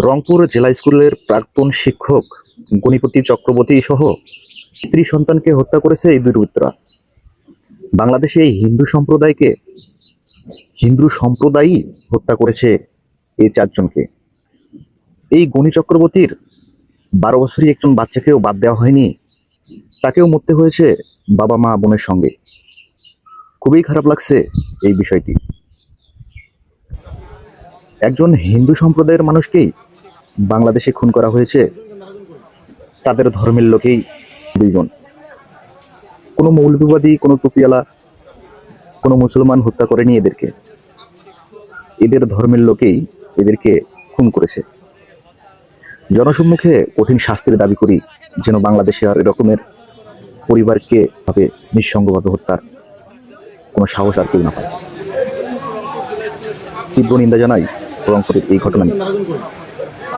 রংপুর জেলা স্কুলের প্রাক্তন শিক্ষক গণপতি চক্রবর্তী সহ স্ত্রী সন্তানকে হত্যা করেছে এই দুর্বৃত্তরা। বাংলাদেশে এই হিন্দু সম্প্রদায়ই হত্যা করেছে এই চারজনকে। এই গণি চক্রবর্তীর 12 বছরই একজন বাচ্চাকেও বাদ দেওয়া হয়নি, তাকেও মরতে হয়েছে বাবা মা বোনের সঙ্গে। খুবই খারাপ লাগছে এই বিষয়টি। একজন হিন্দু সম্প্রদায়ের মানুষকেই বাংলাদেশে খুন করা হয়েছে তাদের ধর্মের লোকেই দুইজন। কোনো মৌলবাদী, কোনো টুপিওয়ালা, কোনো মুসলমান হত্যা করেনি এদেরকে। এদের ধর্মের লোকেই এদেরকে খুন করেছে। জনসম্মুখে কঠিন শাস্তির দাবি করি, যেন বাংলাদেশে আর এরকমের পরিবারকে ভাবে নিঃসঙ্গভাবে হত্যার কোনো সাহস আর কেউ না পায়। তীব্র নিন্দা জানাই রংপুরের এই ঘটনা নিয়ে।